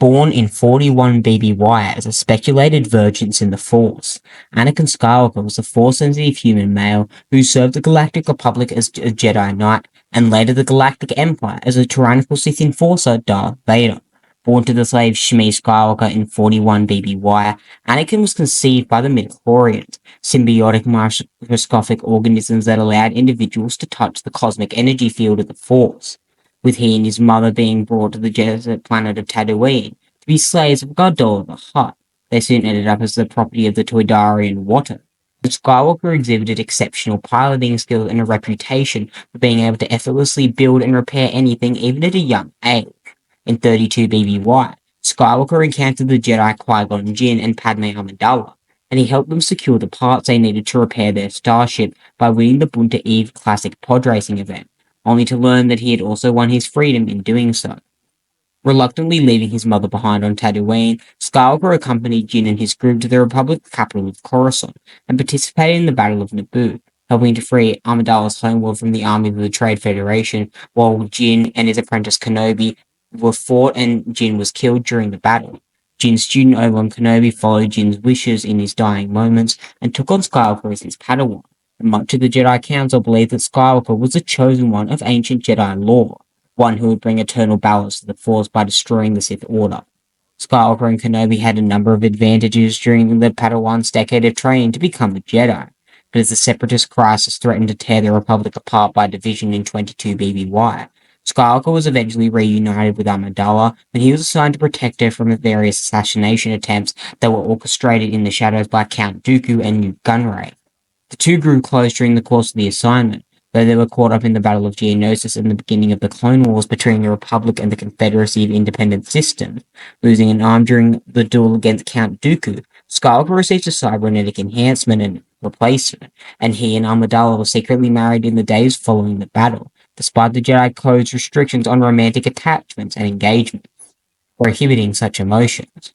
Born in 41 BBY as a speculated virgin in the Force, Anakin Skywalker was a Force-sensitive human male who served the Galactic Republic as a Jedi Knight and later the Galactic Empire as a tyrannical Sith enforcer, Darth Vader. Born to the slave Shmi Skywalker in 41 BBY, Anakin was conceived by the midichlorians, symbiotic microscopic organisms that allowed individuals to touch the cosmic energy field of the Force, with he and his mother being brought to the desert planet of Tatooine to be slaves of Gardola the Hutt. They soon ended up as the property of the Toydarian Watto. Skywalker exhibited exceptional piloting skills and a reputation for being able to effortlessly build and repair anything even at a young age. In 32 BBY, Skywalker encountered the Jedi Qui-Gon Jinn and Padme Amidala, and he helped them secure the parts they needed to repair their starship by winning the Bunta Eve Classic pod racing event, only to learn that he had also won his freedom in doing so. Reluctantly leaving his mother behind on Tatooine, Skywalker accompanied Jinn and his group to the Republic capital of Coruscant and participated in the Battle of Naboo, helping to free Amidala's homeworld from the army of the Trade Federation, while Jinn and his apprentice Kenobi were fought and Jinn was killed during the battle. Jinn's student Obi-Wan Kenobi followed Jinn's wishes in his dying moments and took on Skywalker as his Padawan. Much of the Jedi Council believed that Skywalker was the chosen one of ancient Jedi lore, one who would bring eternal balance to the Force by destroying the Sith Order. Skywalker and Kenobi had a number of advantages during the Padawan's decade of training to become a Jedi, but as the Separatist crisis threatened to tear the Republic apart by division in 22 BBY, Skywalker was eventually reunited with Amidala, and he was assigned to protect her from the various assassination attempts that were orchestrated in the shadows by Count Dooku and Nute Gunray. The two grew close during the course of the assignment, though they were caught up in the Battle of Geonosis and the beginning of the Clone Wars between the Republic and the Confederacy of Independent Systems. Losing an arm during the duel against Count Dooku, Skywalker received a cybernetic enhancement and replacement, and he and Amidala were secretly married in the days following the battle, despite the Jedi Code's restrictions on romantic attachments and engagements, prohibiting such emotions.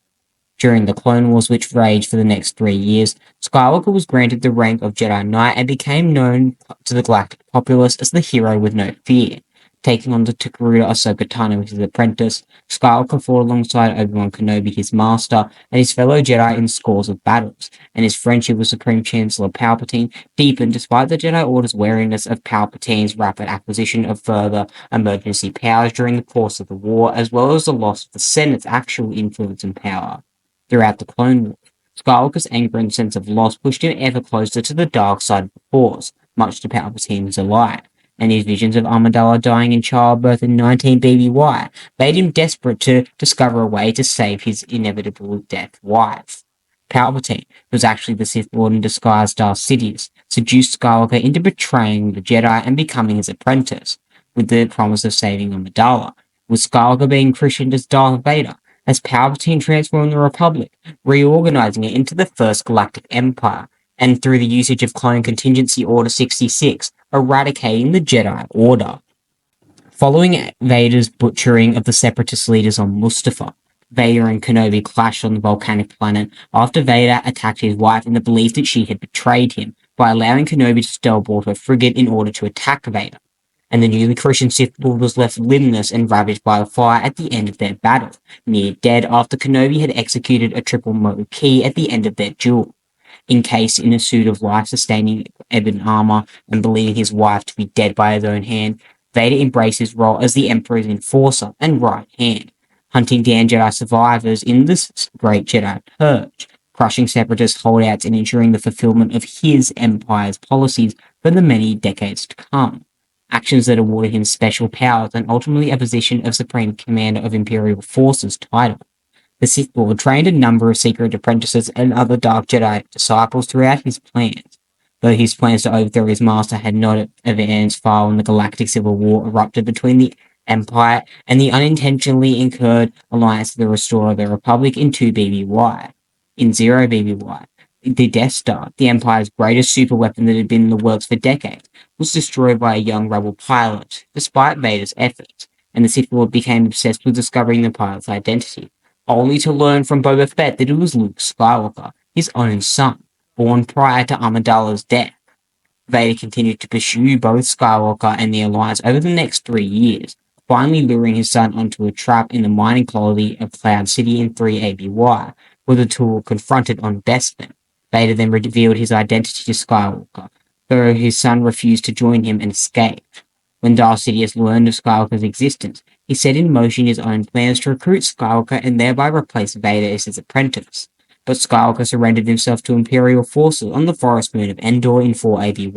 During the Clone Wars, which raged for the next 3 years, Skywalker was granted the rank of Jedi Knight and became known to the galactic populace as the hero with no fear. Taking on the Togruta Ahsoka Tano as his apprentice, Skywalker fought alongside Obi-Wan Kenobi, his master, and his fellow Jedi in scores of battles, and his friendship with Supreme Chancellor Palpatine deepened despite the Jedi Order's wariness of Palpatine's rapid acquisition of further emergency powers during the course of the war, as well as the loss of the Senate's actual influence and power. Throughout the Clone Wars, Skywalker's anger and sense of loss pushed him ever closer to the dark side of the Force, much to Palpatine's delight, and his visions of Amidala dying in childbirth in 19 BBY made him desperate to discover a way to save his inevitable death wife. Palpatine, who was actually the Sith Lord in disguise Darth Sidious, seduced Skywalker into betraying the Jedi and becoming his apprentice, with the promise of saving Amidala, with Skywalker being christened as Darth Vader, as Palpatine transformed the Republic, reorganizing it into the First Galactic Empire, and through the usage of Clone Contingency Order 66, eradicating the Jedi Order. Following Vader's butchering of the Separatist leaders on Mustafar, Vader and Kenobi clashed on the volcanic planet after Vader attacked his wife in the belief that she had betrayed him by allowing Kenobi to steal aboard her frigate in order to attack Vader, and the newly christened Sith Lord was left limbless and ravaged by the fire at the end of their battle, near dead after Kenobi had executed a triple mode key at the end of their duel. Encased in a suit of life-sustaining ebon armor and believing his wife to be dead by his own hand, Vader embraced his role as the Emperor's enforcer and right hand, hunting down Jedi survivors in this Great Jedi Purge, crushing Separatist holdouts and ensuring the fulfillment of his Empire's policies for the many decades to come. Actions that awarded him special powers and ultimately a position of Supreme Commander of Imperial Forces title. The Sith Lord trained a number of secret apprentices and other Dark Jedi disciples throughout his plans, though his plans to overthrow his master had not advanced far when the Galactic Civil War erupted between the Empire and the unintentionally incurred alliance of the Restorer of the Republic in 2 BBY. In 0 BBY, the Death Star, the Empire's greatest superweapon that had been in the works for decades, was destroyed by a young rebel pilot, despite Vader's efforts, and the Sith Lord became obsessed with discovering the pilot's identity, only to learn from Boba Fett that it was Luke Skywalker, his own son, born prior to Amidala's death. Vader continued to pursue both Skywalker and the Alliance over the next 3 years, finally luring his son onto a trap in the mining colony of Cloud City in 3 ABY, where the two were confronted on Bespin. Vader then revealed his identity to Skywalker, though his son refused to join him and escaped. When Darth Sidious learned of Skywalker's existence, he set in motion his own plans to recruit Skywalker and thereby replace Vader as his apprentice. But Skywalker surrendered himself to Imperial forces on the forest moon of Endor in 4 ABY,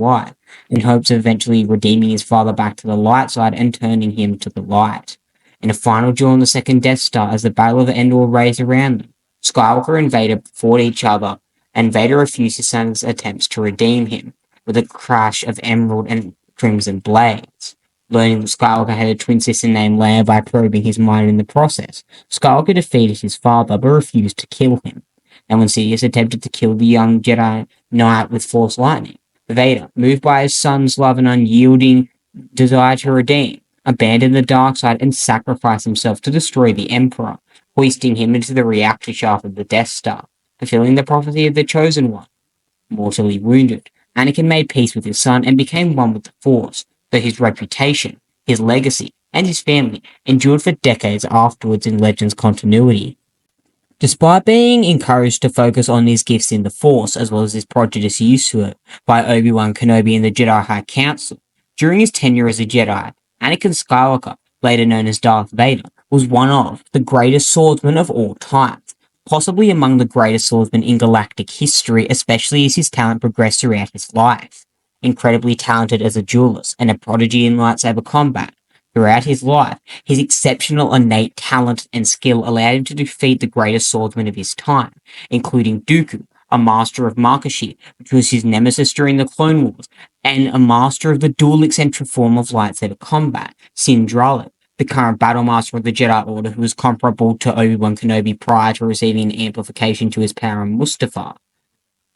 in hopes of eventually redeeming his father back to the light side and turning him to the light. In a final duel on the second Death Star as the Battle of Endor raged around them, Skywalker and Vader fought each other, and Vader refused his son's attempts to redeem him, with a crash of emerald and crimson blades. Learning that Skywalker had a twin sister named Leia by probing his mind in the process, Skywalker defeated his father but refused to kill him. And when Sidious attempted to kill the young Jedi Knight with Force lightning, Vader, moved by his son's love and unyielding desire to redeem, abandoned the dark side and sacrificed himself to destroy the Emperor, hoisting him into the reactor shaft of the Death Star, fulfilling the prophecy of the Chosen One. Mortally wounded, Anakin made peace with his son and became one with the Force, though his reputation, his legacy, and his family endured for decades afterwards in Legends continuity. Despite being encouraged to focus on his gifts in the Force as well as his prodigious use to it by Obi-Wan Kenobi and the Jedi High Council, during his tenure as a Jedi, Anakin Skywalker, later known as Darth Vader, was one of the greatest swordsmen of all time, possibly among the greatest swordsmen in galactic history, especially as his talent progressed throughout his life. Incredibly talented as a duelist and a prodigy in lightsaber combat, throughout his life, his exceptional innate talent and skill allowed him to defeat the greatest swordsmen of his time, including Dooku, a master of Markashir, which was his nemesis during the Clone Wars, and a master of the dual eccentric form of lightsaber combat, Sindralin, the current battle master of the Jedi Order who was comparable to Obi-Wan Kenobi prior to receiving an amplification to his power in Mustafar.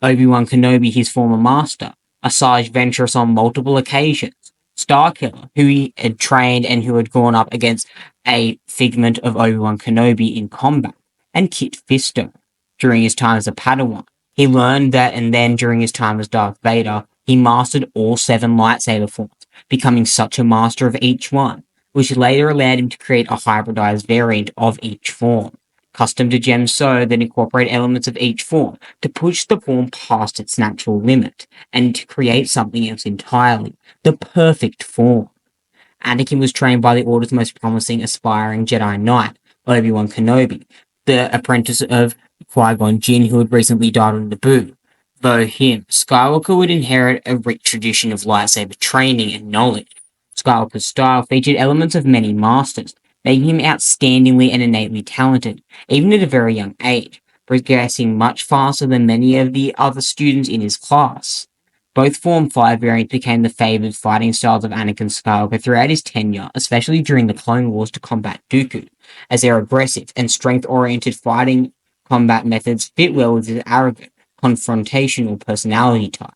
Obi-Wan Kenobi, his former master, Asajj Ventress on multiple occasions, Starkiller, who he had trained and who had gone up against a figment of Obi-Wan Kenobi in combat, and Kit Fisto. During his time as a Padawan, he learned that, and then during his time as Darth Vader, he mastered all 7 lightsaber forms, becoming such a master of each one, which later allowed him to create a hybridized variant of each form, custom to gems so that incorporate elements of each form to push the form past its natural limit and to create something else entirely, the perfect form. Anakin was trained by the Order's most promising aspiring Jedi Knight, Obi-Wan Kenobi, the apprentice of Qui-Gon Jinn who had recently died on Naboo. Though him, Skywalker would inherit a rich tradition of lightsaber training and knowledge. Skywalker's style featured elements of many masters, making him outstandingly and innately talented, even at a very young age, progressing much faster than many of the other students in his class. Both Form 5 variants became the favoured fighting styles of Anakin Skywalker throughout his tenure, especially during the Clone Wars to combat Dooku, as their aggressive and strength-oriented fighting combat methods fit well with his arrogant, confrontational personality type.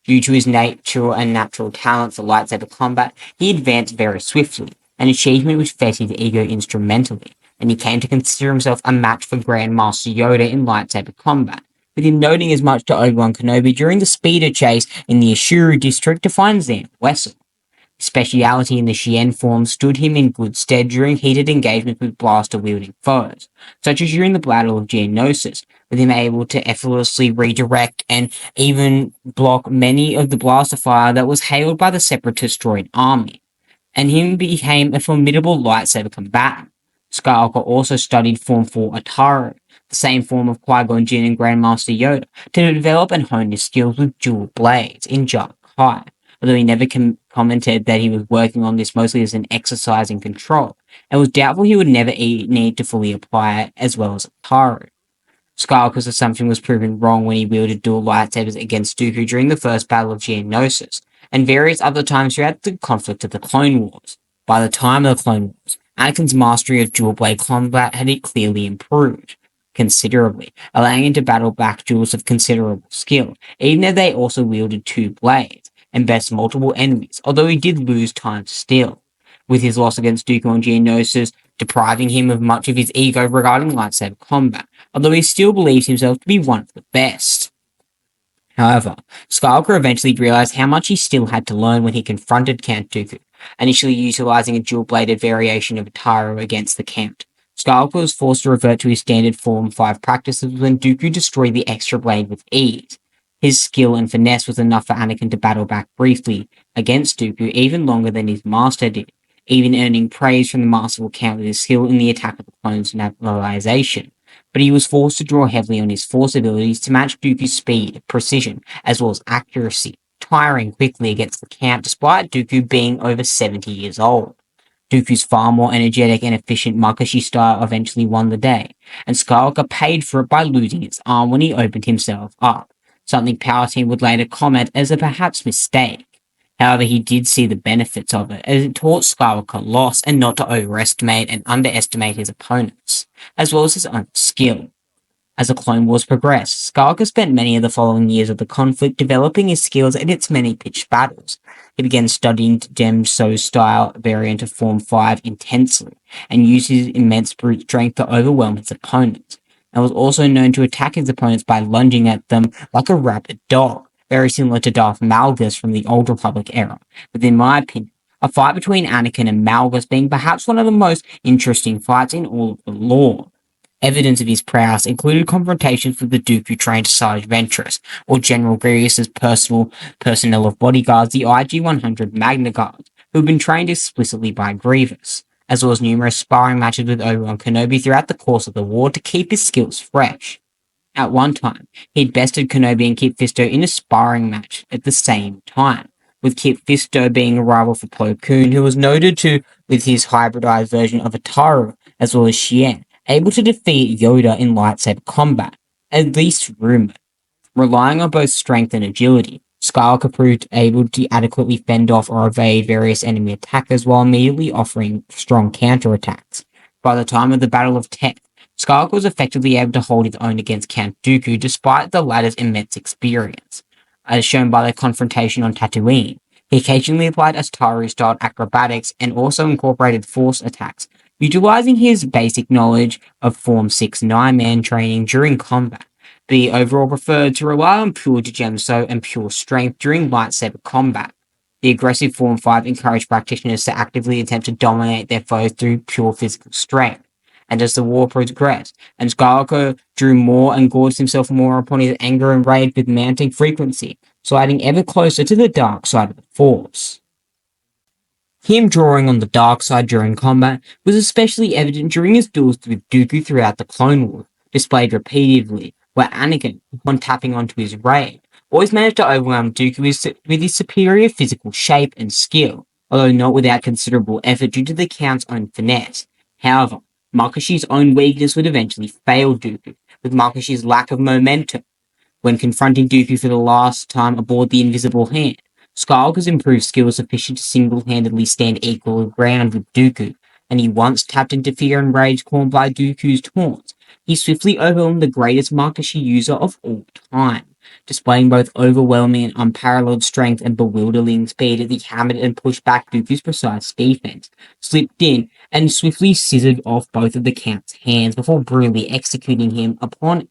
Due to his nature and natural talent for lightsaber combat, he advanced very swiftly, an achievement which fed his ego instrumentally, and he came to consider himself a match for Grand Master Yoda in lightsaber combat, with him noting as much to Obi-Wan Kenobi during the speeder chase in the Ashuru district to find Zam Wessel. His speciality in the Xian form stood him in good stead during heated engagements with blaster-wielding foes, such as during the Battle of Geonosis, with him able to effortlessly redirect and even block many of the blaster fire that was hailed by the Separatist droid army, and him became a formidable lightsaber combatant. Skywalker also studied Form 4 Ataru, the same form of Qui-Gon Jinn and Grandmaster Yoda, to develop and hone his skills with dual blades in Jar Kai, although he never commented that he was working on this mostly as an exercise in control, and was doubtful he would never need to fully apply it as well as Ataru. Skywalker's assumption was proven wrong when he wielded dual lightsabers against Dooku during the first Battle of Geonosis, and various other times throughout the conflict of the Clone Wars. By the time of the Clone Wars, Anakin's mastery of dual blade combat had clearly improved considerably, allowing him to battle back duels of considerable skill, even if they also wielded 2 blades, and best multiple enemies, although he did lose time still, with his loss against Dooku on Geonosis depriving him of much of his ego regarding lightsaber combat, although he still believes himself to be one of the best. However, Skywalker eventually realized how much he still had to learn when he confronted Count Dooku, initially utilizing a dual-bladed variation of Taro against the Count. Skywalker was forced to revert to his standard Form 5 practices when Dooku destroyed the extra blade with ease. His skill and finesse was enough for Anakin to battle back briefly against Dooku even longer than his master did, even earning praise from the masterful Count with his skill in the Attack of the Clones novelization. But he was forced to draw heavily on his Force abilities to match Dooku's speed, precision, as well as accuracy, tiring quickly against the Count despite Dooku being over 70 years old. Dooku's far more energetic and efficient Makashi style eventually won the day, and Skywalker paid for it by losing its arm when he opened himself up, something Palpatine would later comment as a perhaps mistake. However, he did see the benefits of it, as it taught Skywalker loss and not to overestimate and underestimate his opponents, as well as his own skill. As the Clone Wars progressed, Skywalker spent many of the following years of the conflict developing his skills in its many pitched battles. He began studying Dem So style variant of Form 5 intensely, and used his immense brute strength to overwhelm his opponents, and was also known to attack his opponents by lunging at them like a rabid dog, very similar to Darth Malgus from the Old Republic era, but in my opinion, a fight between Anakin and Malgus being perhaps one of the most interesting fights in all of the lore. Evidence of his prowess included confrontations with the Duke who trained Sarge Ventress, or General Grievous's personnel of bodyguards, the IG-100 Magna Guards, who had been trained explicitly by Grievous, as well as numerous sparring matches with Obi-Wan Kenobi throughout the course of the war to keep his skills fresh. At one time, he'd bested Kenobi and Kit Fisto in a sparring match at the same time, with Kit Fisto being a rival for Plo Koon, who was noted with his hybridized version of Ataru, as well as Shien, able to defeat Yoda in lightsaber combat, at least rumored. Relying on both strength and agility, Skywalker proved able to adequately fend off or evade various enemy attackers while immediately offering strong counterattacks. By the time of the Battle of Teth, Skywalker was effectively able to hold his own against Count Dooku despite the latter's immense experience, as shown by their confrontation on Tatooine. He occasionally applied Ataru-style acrobatics and also incorporated force attacks, utilizing his basic knowledge of Form 6 9-man training during combat, but he overall preferred to rely on pure Jigenso and pure strength during lightsaber combat. The aggressive Form 5 encouraged practitioners to actively attempt to dominate their foes through pure physical strength, and as the war progressed, and Skywalker drew more and gorged himself more upon his anger and rage with mounting frequency, sliding ever closer to the dark side of the Force. Him drawing on the dark side during combat was especially evident during his duels with Dooku throughout the Clone Wars, displayed repeatedly, where Anakin, upon tapping onto his rage, always managed to overwhelm Dooku with his superior physical shape and skill, although not without considerable effort due to the Count's own finesse. However, Makashi's own weakness would eventually fail Dooku, with Makashi's lack of momentum. When confronting Dooku for the last time aboard the Invisible Hand, Skywalker's improved skill was sufficient to single-handedly stand equal ground with Dooku, and he once tapped into fear and rage caused by Dooku's taunts. He swiftly overwhelmed the greatest Makashi user of all time, displaying both overwhelming and unparalleled strength and bewildering speed as he hammered and pushed back Dooku's precise defense, slipped in, and swiftly scissored off both of the Count's hands before brutally executing him upon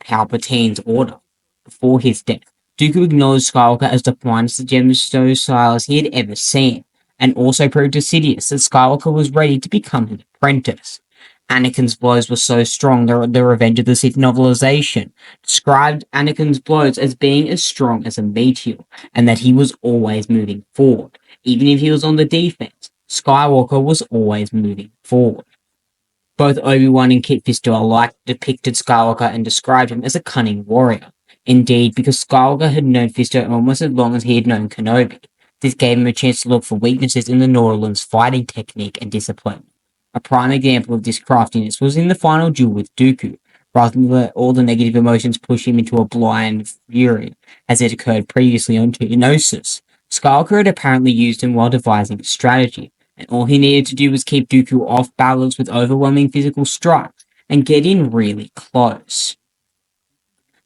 Palpatine's order. Before his death, Dooku acknowledged Skywalker as the finest Gemstone stylist he had ever seen, and also proved to Sidious that Skywalker was ready to become his apprentice. Anakin's blows were so strong that the Revenge of the Sith novelization described Anakin's blows as being as strong as a meteor, and that he was always moving forward. Even if he was on the defense, Skywalker was always moving forward. Both Obi-Wan and Kit Fisto alike depicted Skywalker and described him as a cunning warrior. Indeed, because Skywalker had known Fisto almost as long as he had known Kenobi, this gave him a chance to look for weaknesses in the Nautolan's fighting technique and discipline. A prime example of this craftiness was in the final duel with Dooku, rather than let all the negative emotions push him into a blind fury, as it occurred previously on Geonosis. Skywalker had apparently used him while devising a strategy, and all he needed to do was keep Dooku off balance with overwhelming physical strikes, and get in really close.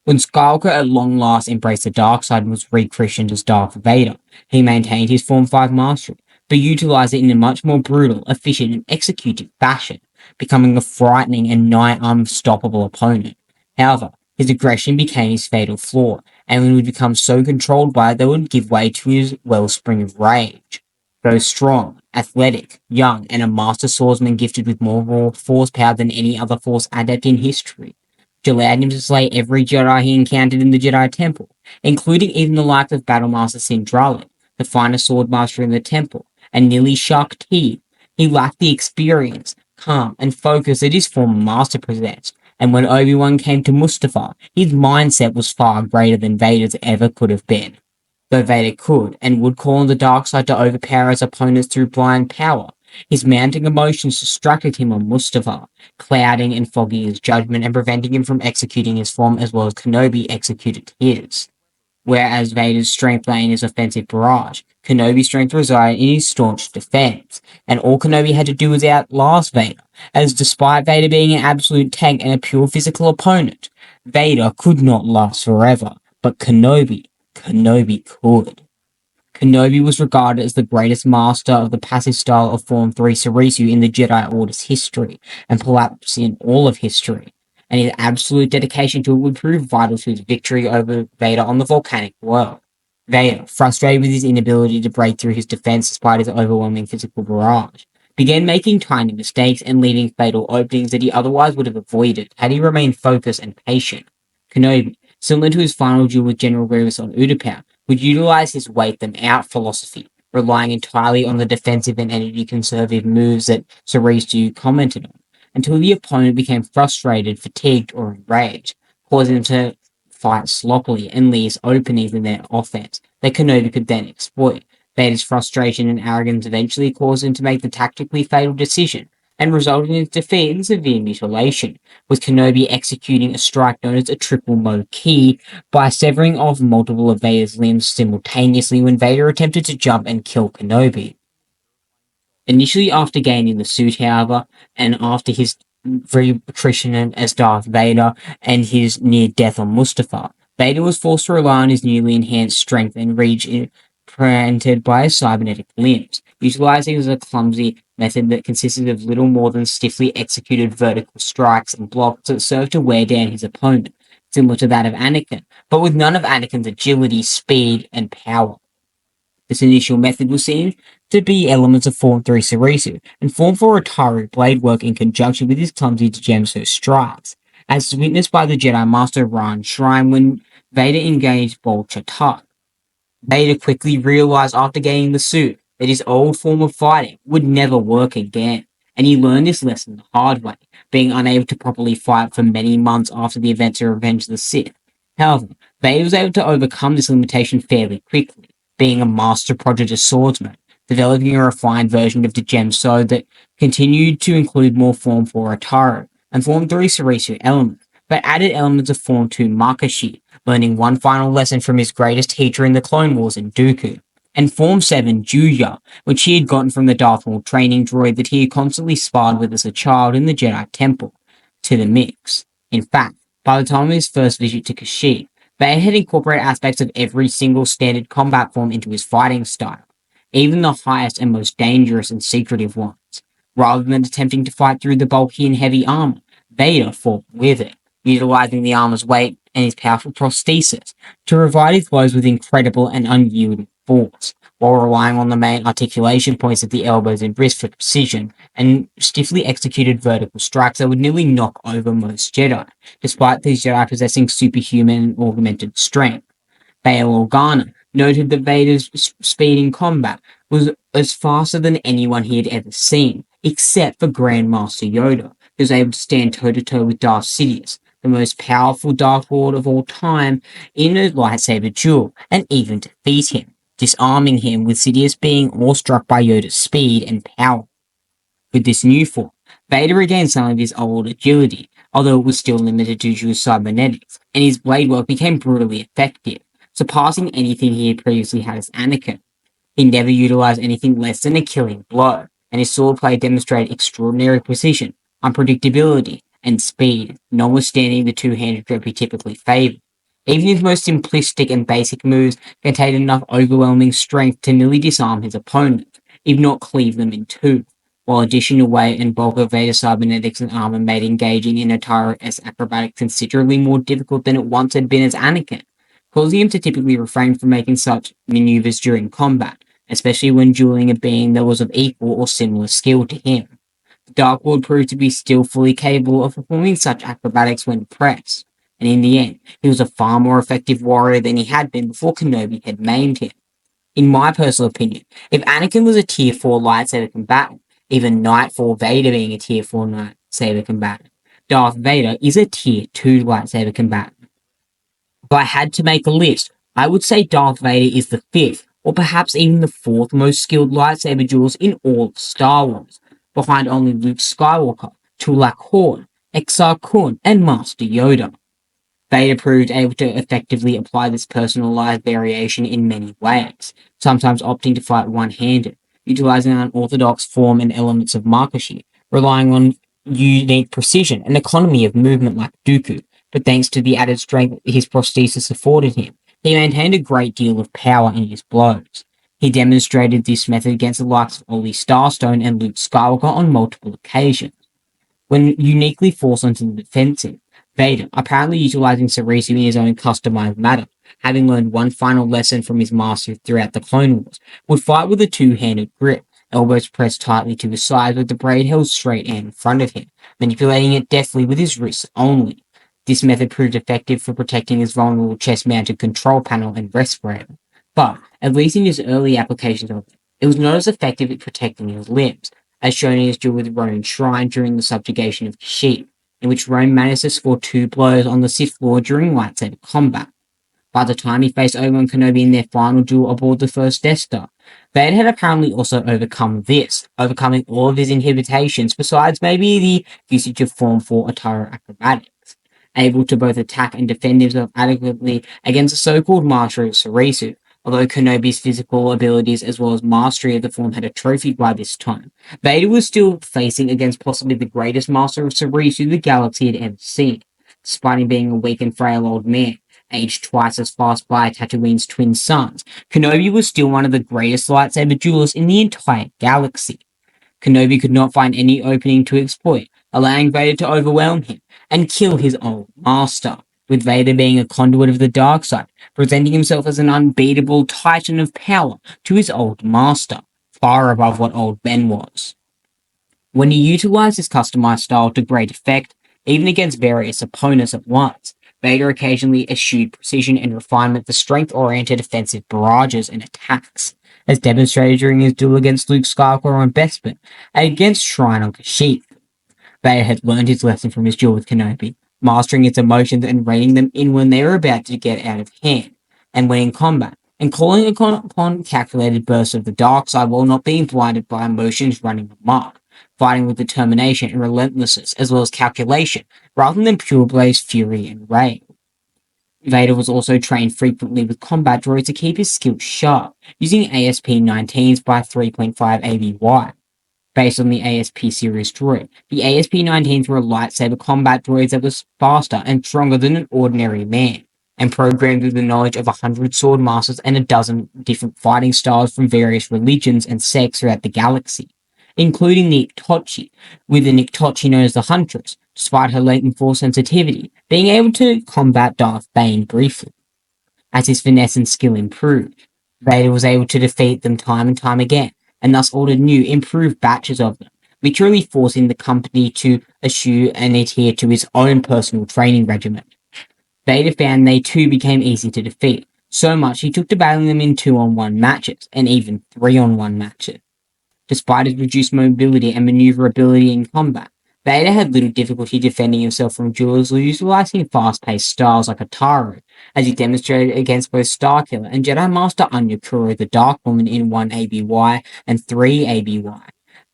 When Skywalker at long last embraced the dark side and was rechristened as Darth Vader, he maintained his Form 5 mastery, but utilized it in a much more brutal, efficient, and executive fashion, becoming a frightening and nigh unstoppable opponent. However, his aggression became his fatal flaw, and when he would become so controlled by it that it would give way to his wellspring of rage. Though strong, athletic, young, and a master swordsman gifted with more raw force power than any other Force adept in history, which allowed him to slay every Jedi he encountered in the Jedi Temple, including even the likes of Battlemaster Sindralin, the finest swordmaster in the temple, and nearly Shaq T. He lacked the experience, calm, and focus that his former master possessed, and when Obi-Wan came to Mustafar, his mindset was far greater than Vader's ever could have been. Though Vader could and would call on the dark side to overpower his opponents through blind power, his mounting emotions distracted him on Mustafar, clouding and fogging his judgment and preventing him from executing his form as well as Kenobi executed his. Whereas Vader's strength lay in his offensive barrage, Kenobi's strength resided in his staunch defense, and all Kenobi had to do was outlast Vader, as despite Vader being an absolute tank and a pure physical opponent, Vader could not last forever, but Kenobi could. Kenobi was regarded as the greatest master of the passive style of Form 3 Sarisu in the Jedi Order's history, and perhaps in all of history, and his absolute dedication to it would prove vital to his victory over Vader on the volcanic world. Vader, frustrated with his inability to break through his defense despite his overwhelming physical barrage, began making tiny mistakes and leaving fatal openings that he otherwise would have avoided had he remained focused and patient. Kenobi, similar to his final duel with General Grievous on Utapau, would utilize his wait them out philosophy, relying entirely on the defensive and energy conservative moves that Sarisu commented on, until the opponent became frustrated, fatigued, or enraged, causing them to fight sloppily and leave openings in their offense that Kenobi could then exploit. Vader's frustration and arrogance eventually caused him to make the tactically fatal decision, and resulted in his defeat and severe mutilation, with Kenobi executing a strike known as a triple Mo-Ki by severing off multiple of Vader's limbs simultaneously when Vader attempted to jump and kill Kenobi. Initially after gaining the suit, however, and after his re-attrition as Darth Vader and his near death on Mustafar, Vader was forced to rely on his newly enhanced strength and reach granted by his cybernetic limbs, utilizing as a clumsy method that consisted of little more than stiffly executed vertical strikes and blocks that served to wear down his opponent, similar to that of Anakin, but with none of Anakin's agility, speed, and power. This initial method was seen to be elements of Form 3 Sarisu, and Form 4 Ataru blade work in conjunction with his clumsy Gemso strikes, as witnessed by the Jedi Master Ran Shrine when Vader engaged Bol Chatak. Vader quickly realized after gaining the suit that his old form of fighting would never work again, and he learned this lesson the hard way, being unable to properly fight for many months after the events of Revenge of the Sith. However, Vader was able to overcome this limitation fairly quickly, being a master prodigious swordsman, developing a refined version of the Gemso that continued to include more Form 4 Ataru and Form 3 Sarisu elements, but added elements of Form 2 Makashi, learning one final lesson from his greatest teacher in the Clone Wars in Dooku, and Form 7 Juya, which he had gotten from the Darth Maul training droid that he had constantly sparred with as a child in the Jedi Temple, to the mix. In fact, by the time of his first visit to Kashyyyk, Vader had incorporated aspects of every single standard combat form into his fighting style, even the highest and most dangerous and secretive ones. Rather than attempting to fight through the bulky and heavy armor, Vader fought with it, utilizing the armor's weight and his powerful prosthesis to provide his blows with incredible and unyielding force, while relying on the main articulation points at the elbows and wrists for precision, and stiffly executed vertical strikes that would nearly knock over most Jedi, despite these Jedi possessing superhuman and augmented strength. Bail Organa noted that Vader's speed in combat was as faster than anyone he had ever seen, except for Grandmaster Yoda, who was able to stand toe-to-toe with Darth Sidious, the most powerful Dark Lord of all time, in a lightsaber duel, and even defeat him, disarming him, with Sidious being awestruck by Yoda's speed and power. With this new form, Vader regained some of his old agility, although it was still limited due to his cybernetics, and his blade work became brutally effective, surpassing anything he had previously had as Anakin. He never utilized anything less than a killing blow, and his swordplay demonstrated extraordinary precision, unpredictability, and speed, notwithstanding the two-handed grip he typically favored. Even his most simplistic and basic moves contained enough overwhelming strength to nearly disarm his opponent, if not cleave them in two, while additional weight and bulk of Vader's cybernetics and armor made engaging in Ataru-esque acrobatics considerably more difficult than it once had been as Anakin, causing him to typically refrain from making such maneuvers during combat, especially when dueling a being that was of equal or similar skill to him. The Dark Lord proved to be still fully capable of performing such acrobatics when pressed, and in the end, he was a far more effective warrior than he had been before Kenobi had maimed him. In my personal opinion, if Anakin was a Tier 4 lightsaber combatant, even Nightfall Vader being a Tier 4 lightsaber combatant, Darth Vader is a Tier 2 lightsaber combatant. If I had to make a list, I would say Darth Vader is the 5th, or perhaps even the 4th most skilled lightsaber duelist in all of Star Wars, behind only Luke Skywalker, Tulak Horn, Exar Kun, and Master Yoda. Vader proved able to effectively apply this personalized variation in many ways, sometimes opting to fight one-handed, utilizing unorthodox form and elements of Makashi, relying on unique precision and economy of movement like Dooku, but thanks to the added strength his prosthesis afforded him, he maintained a great deal of power in his blows. He demonstrated this method against the likes of Ollie Starstone and Luke Skywalker on multiple occasions. When uniquely forced onto the defensive, Vader, apparently utilizing Cerrisu in his own customized manner, having learned one final lesson from his master throughout the Clone Wars, would fight with a two-handed grip, elbows pressed tightly to his sides with the blade held straight and in front of him, manipulating it deftly with his wrists only. This method proved effective for protecting his vulnerable chest-mounted control panel and respirator, but, at least in his early applications of it was not as effective at protecting his limbs, as shown in his duel with Roan Shrine during the subjugation of Kashyyyk, in which Roan managed to score 2 blows on the Sith Lord during lightsaber combat. By the time he faced Obi-Wan Kenobi in their final duel aboard the first Death Star, Vader had apparently also overcoming all of his inhibitions besides maybe the usage of Form 4 Atara acrobatics, able to both attack and defend himself adequately against the so-called mastery of Cerrisu, although Kenobi's physical abilities as well as mastery of the form had a trophy by this time. Vader was still facing against possibly the greatest master of Cerrisu the galaxy had ever seen, despite him being a weak and frail old man, aged twice as fast by Tatooine's twin sons. Kenobi was still one of the greatest lightsaber duelists in the entire galaxy. Kenobi could not find any opening to exploit, allowing Vader to overwhelm him and kill his old master, with Vader being a conduit of the dark side, presenting himself as an unbeatable titan of power to his old master, far above what old Ben was. When he utilized his customized style to great effect, even against various opponents at once, Vader occasionally eschewed precision and refinement for strength-oriented offensive barrages and attacks, as demonstrated during his duel against Luke Skywalker on Bespin and against Shrine on Kashyyyk. Vader had learned his lesson from his duel with Kenobi, mastering its emotions and reining them in when they were about to get out of hand, and when in combat, and calling upon calculated bursts of the dark side while not being blinded by emotions running amok, fighting with determination and relentlessness as well as calculation, rather than pure blaze fury and rage. Vader was also trained frequently with combat droids to keep his skills sharp, using ASP-19s by 3.5 ABY. Based on the ASP series droid, the ASP-19s were lightsaber combat droids that was faster and stronger than an ordinary man, and programmed with the knowledge of 100 sword masters and a dozen different fighting styles from various religions and sects throughout the galaxy, including the Iktochi, with the Niktochi known as the Huntress, despite her latent force sensitivity, being able to combat Darth Bane briefly. As his finesse and skill improved, Vader was able to defeat them time and time again, and thus ordered new, improved batches of them, literally forcing the company to eschew and adhere to his own personal training regimen. Vader found they too became easy to defeat, so much he took to battling them in 2-on-1 matches, and even 3-on-1 matches. Despite his reduced mobility and maneuverability in combat, Vader had little difficulty defending himself from duels utilizing fast-paced styles like Ataru, as he demonstrated against both Starkiller and Jedi Master Anya Kuro the Dark Woman in 1 ABY and 3 ABY.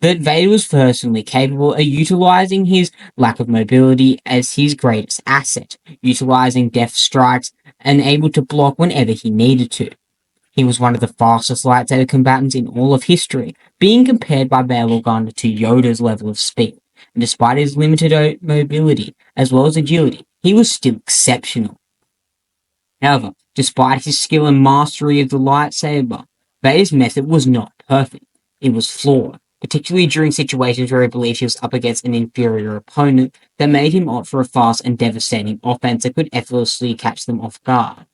But Vader was personally capable of utilizing his lack of mobility as his greatest asset, utilizing deft strikes and able to block whenever he needed to. He was one of the fastest lightsaber combatants in all of history, being compared by Bail Organa to Yoda's level of speed, and despite his limited mobility as well as agility, he was still exceptional. However, despite his skill and mastery of the lightsaber, Vader's method was not perfect. It was flawed, particularly during situations where he believed he was up against an inferior opponent that made him opt for a fast and devastating offense that could effortlessly catch them off guard.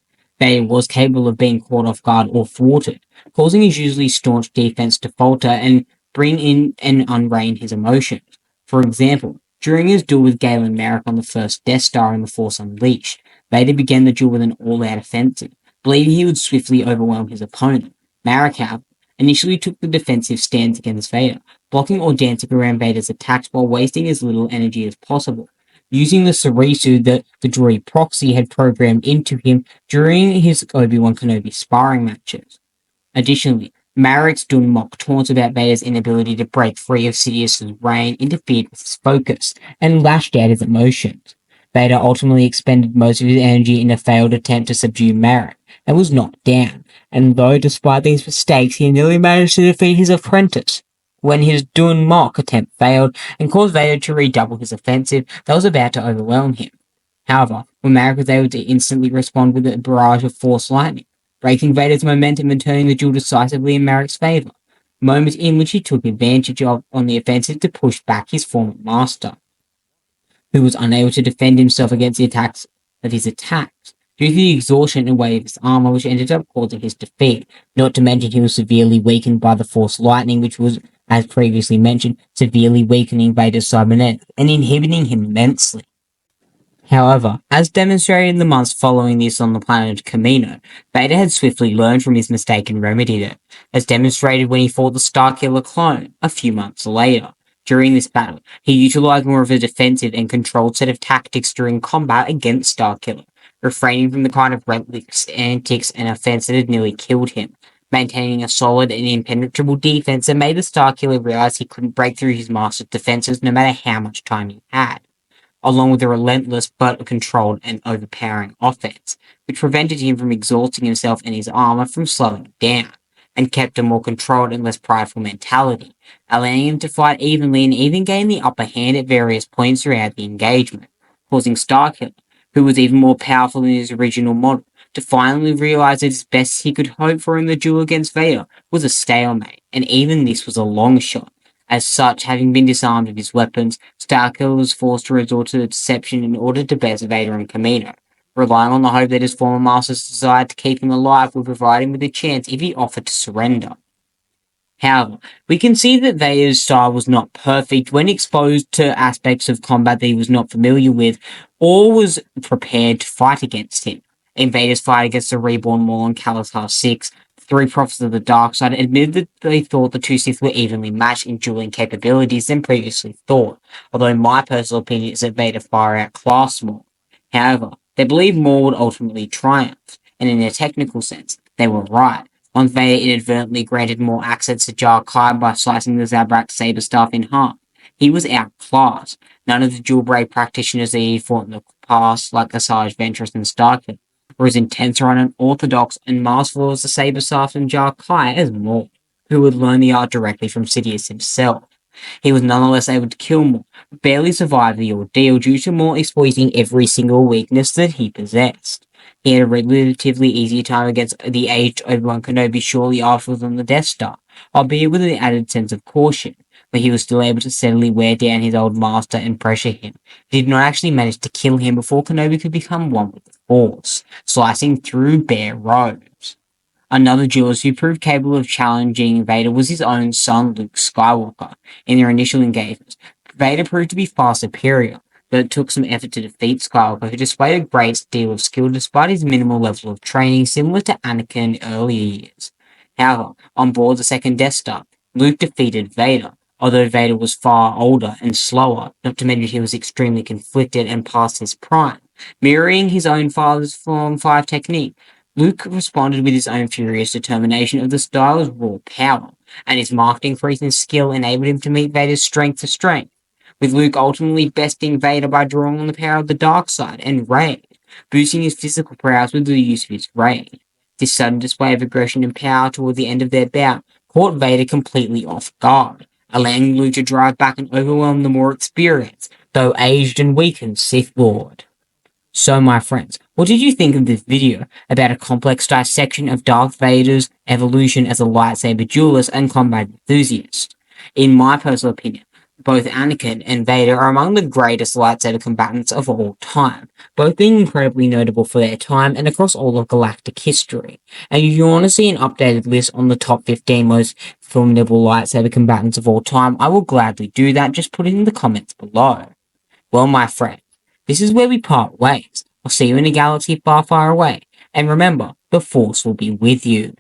Vader was capable of being caught off guard or thwarted, causing his usually staunch defense to falter and bring in and unrein his emotions. For example, during his duel with Galen Marek on the first Death Star in The Force Unleashed, Vader began the duel with an all-out offensive, believing he would swiftly overwhelm his opponent. Marek, however, initially took the defensive stance against Vader, blocking or dancing around Vader's attacks while wasting as little energy as possible, using the Sarisu that the droid Proxy had programmed into him during his Obi-Wan Kenobi sparring matches. Additionally, Marek's Dunmok taunts about Vader's inability to break free of Sidious's reign interfered with his focus and lashed out his emotions. Vader ultimately expended most of his energy in a failed attempt to subdue Marek and was knocked down, and though despite these mistakes he nearly managed to defeat his apprentice, when his Dunmok attempt failed and caused Vader to redouble his offensive that was about to overwhelm him. However, when Marek was able to instantly respond with a barrage of Force lightning, breaking Vader's momentum and turning the duel decisively in Marek's favor, moment in which he took advantage of on the offensive to push back his former master, who was unable to defend himself against the attacks of his attacks due to the exhaustion and weight of his armor, which ended up causing his defeat, not to mention he was severely weakened by the Force lightning, which was, as previously mentioned, severely weakening Vader's cybernetics and inhibiting him immensely. However, as demonstrated in the months following this on the planet Kamino, Vader had swiftly learned from his mistake and remedied it, as demonstrated when he fought the Starkiller clone a few months later. During this battle, he utilized more of a defensive and controlled set of tactics during combat against Starkiller, refraining from the kind of relentless antics and offense that had nearly killed him, maintaining a solid and impenetrable defense that made the Starkiller realize he couldn't break through his master's defenses no matter how much time he had, along with a relentless but controlled and overpowering offense, which prevented him from exhausting himself and his armor from slowing down, and kept a more controlled and less prideful mentality, allowing him to fight evenly and even gain the upper hand at various points throughout the engagement, causing Starkiller, who was even more powerful than his original model, to finally realize that as best he could hope for in the duel against Vader was a stalemate, and even this was a long shot. As such, having been disarmed of his weapons, Starkiller was forced to resort to deception in order to best Vader and Kamino, relying on the hope that his former master's desire to keep him alive would provide him with a chance if he offered to surrender. However, we can see that Vader's style was not perfect when exposed to aspects of combat that he was not familiar with or was prepared to fight against him. In Vader's fight against the reborn Maul on Kalasar 6, the three prophets of the dark side admitted that they thought the two Sith were evenly matched in dueling capabilities than previously thought, although my personal opinion is that Vader far outclassed Maul. However, they believed Maul would ultimately triumph, and in a technical sense, they were right. Once Vader inadvertently granted Maul access to Jar Kai by slicing the Zabrak saber staff in half, he was outclassed. None of the dual-blade practitioners that he fought in the past, like Asajj Ventress and Starkiller, were as intense or unorthodox and masterful as the saber staff and Jar Kai as Maul, who had learned the art directly from Sidious himself. He was nonetheless able to kill Maul, but barely survived the ordeal due to Maul exploiting every single weakness that he possessed. He had a relatively easy time against the aged Obi-Wan Kenobi shortly afterwards on the Death Star, albeit with an added sense of caution, but he was still able to steadily wear down his old master and pressure him. He did not actually manage to kill him before Kenobi could become one with the Force, slicing through bare robes. Another duelist who proved capable of challenging Vader was his own son, Luke Skywalker. In their initial engagements, Vader proved to be far superior, but it took some effort to defeat Skywalker, who displayed a great deal of skill despite his minimal level of training, similar to Anakin in earlier years. However, on board the second Death Star, Luke defeated Vader, although Vader was far older and slower, not to mention he was extremely conflicted and past his prime. Mirroring his own father's Form 5 technique, Luke responded with his own furious determination of the style's raw power, and his marked increase in skill enabled him to meet Vader's strength to strength, with Luke ultimately besting Vader by drawing on the power of the dark side and Raid, boosting his physical prowess with the use of his Raid. This sudden display of aggression and power toward the end of their bout caught Vader completely off guard, allowing Luke to drive back and overwhelm the more experienced, though aged and weakened Sith Lord. So, my friends, what did you think of this video about a complex dissection of Darth Vader's evolution as a lightsaber duelist and combat enthusiast? In my personal opinion, Both Anakin and Vader are among the greatest lightsaber combatants of all time, both being incredibly notable for their time and across all of galactic history. And if you want to see an updated list on the top 15 most formidable lightsaber combatants of all time, I will gladly do that. Just put it in the comments below. Well, my friend, this is where we part ways. I'll see you in a galaxy far, far away. And remember, the Force will be with you.